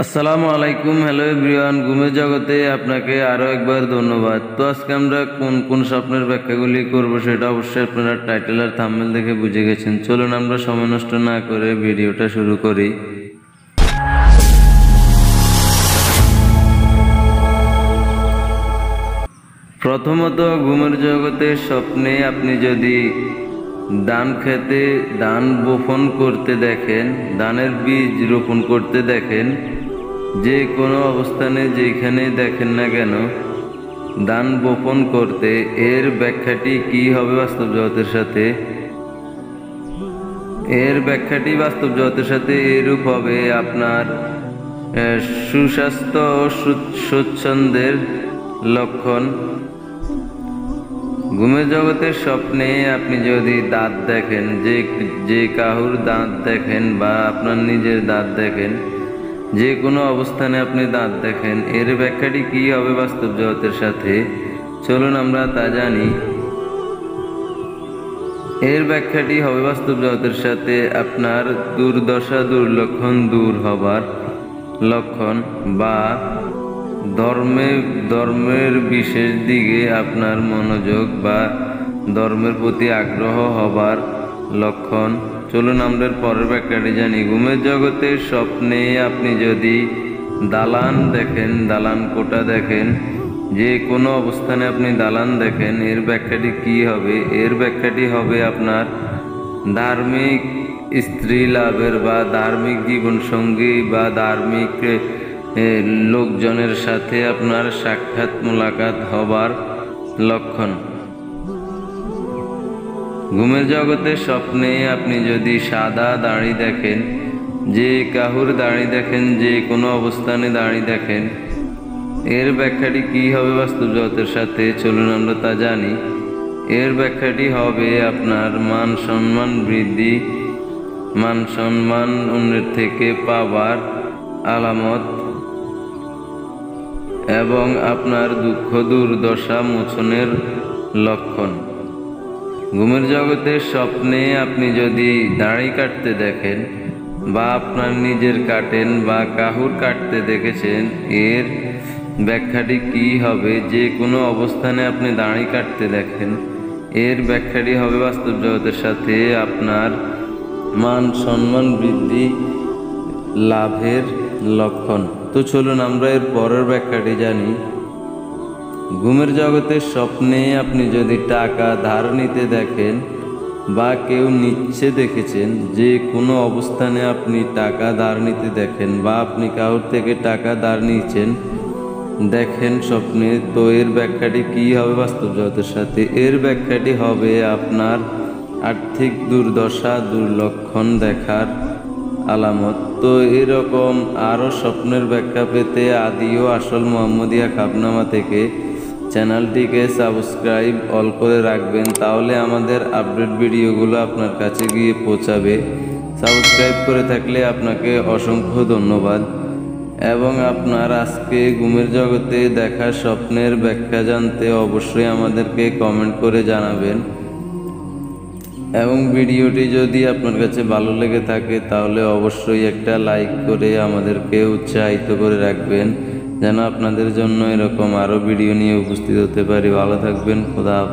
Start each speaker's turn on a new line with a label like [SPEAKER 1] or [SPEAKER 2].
[SPEAKER 1] আসসালামু আলাইকুম। Hello everyone, ঘুমের জগতে আপনাকে আরও একবার ধন্যবাদ। তো আজকে আমরা কোন কোন স্বপ্নের ব্যাখ্যাগুলি করব সেটা অবশ্যই আপনারা টাইটেল আর থাম্বনেল দেখে বুঝে গেছেন। চলুন আমরা সময় নষ্ট না করে ভিডিওটা শুরু করি। প্রথমত, ঘুমের জগতে স্বপ্নে আপনি যদি ধান খেতে ধান বপন করতে দেখেন, ধানের বীজ রোপণ করতে দেখেন, যে কোনো অবস্থানে যেখানে দেখেন না কেন ধান বপন করতে, এর ব্যাখ্যাটি কি হবে বাস্তব জগতের সাথে? এর ব্যাখ্যাটি বাস্তব জগতের সাথে এরূপ হবে: আপনার সুস্বাস্থ্য ও স্বচ্ছন্দের লক্ষণ। ঘুমের জগতের স্বপ্নে আপনি যদি দাঁত দেখেন, যে কাহুর দাঁত দেখেন বা আপনার নিজের দাঁত দেখেন, যে কোনো অবস্থানে আপনি দাঁত দেখেন, এর ব্যাখ্যাটি কি হবে বাস্তব জগতের সাথে? চলুন আমরা তা জানি। এর ব্যাখ্যাটি হবে বাস্তব জগতের সাথে আপনার দুর্দশা দুর্লক্ষণ দূর হবার লক্ষণ, বা ধর্মের বিশেষ দিকে আপনার মনোযোগ বা ধর্মের প্রতি আগ্রহ হবার লক্ষণ। চলুন আমরা পরের ব্যাখ্যাটি জানি। ঘুমের জগতের স্বপ্নে আপনি যদি দালান দেখেন, দালান কোঠা দেখেন, যে কোনো অবস্থানে আপনি দালান দেখেন, এর ব্যাখ্যাটি কি হবে? এর ব্যাখ্যাটি হবে আপনার ধার্মিক স্ত্রী লাভের বা ধার্মিক জীবনসঙ্গী বা ধার্মিক লোকজনের সাথে আপনার সাক্ষাৎ মোলাকাত হবার লক্ষণ। ঘুমের জগতের স্বপ্নে আপনি যদি সাদা দাড়ি দেখেন, যে কাহুর দাড়ি দেখেন, যে কোনো অবস্থানে দাড়ি দেখেন, এর ব্যাখ্যাটি কি হবে বাস্তব জগতের সাথে? চলুন আমরা তা জানি। এর ব্যাখ্যাটি হবে আপনার মান সম্মান বৃদ্ধি, মান সম্মান অন্যের থেকে পাবার আলামত, এবং আপনার দুঃখ দুর্দশা মোচনের লক্ষণ। ঘুমের জগতের স্বপ্নে আপনি যদি দাড়ি কাটতে দেখেন বা আপনার নিজের কাটেন বা কাহুর কাটতে দেখেছেন, এর ব্যাখ্যাটি কি হবে? যে কোনো অবস্থানে আপনি দাড়ি কাটতে দেখেন, এর ব্যাখ্যাটি হবে বাস্তব জগতের সাথে আপনার মান সম্মান বৃদ্ধি লাভের লক্ষণ। তো চলুন আমরা এর পরের ব্যাখ্যাটি জানি। ঘুমের জগতের স্বপ্নে আপনি যদি টাকা ধার নিতে দেখেন বা কেউ নিচ্ছে দেখেছেন, যে কোনো অবস্থানে আপনি টাকা ধার নিতে দেখেন বা আপনি কারোর থেকে টাকা ধার নিচ্ছেন দেখেন স্বপ্নে, তো এর ব্যাখ্যাটি কি হবে বাস্তব জগতের সাথে? এর ব্যাখ্যাটি হবে আপনার আর্থিক দুর্দশা দুর্লক্ষণ দেখার আলামত। তো এরকম আরও স্বপ্নের ব্যাখ্যা পেতে আদি ও আসল মোহাম্মদিয়া খাবনামা থেকে চ্যানেলটিকে সাবস্ক্রাইব অল করে রাখবেন, তাহলে আমাদের আপডেট ভিডিওগুলো আপনার কাছে গিয়ে পৌঁছাবে। সাবস্ক্রাইব করে থাকলে আপনাকে অসংখ্য ধন্যবাদ। এবং আপনার আজকে ঘুমের জগতে দেখা স্বপ্নের ব্যাখ্যা জানতে অবশ্যই আমাদেরকে কমেন্ট করে জানাবেন। এবং ভিডিওটি যদি আপনার কাছে ভালো লেগে থাকে তাহলে অবশ্যই একটা লাইক করে আমাদেরকে উৎসাহিত করে রাখবেন, যেন আপনাদের জন্য এরকম আরও ভিডিও নিয়ে উপস্থিত হতে পারি। ভালো থাকবেন। খোদা হাফেজ।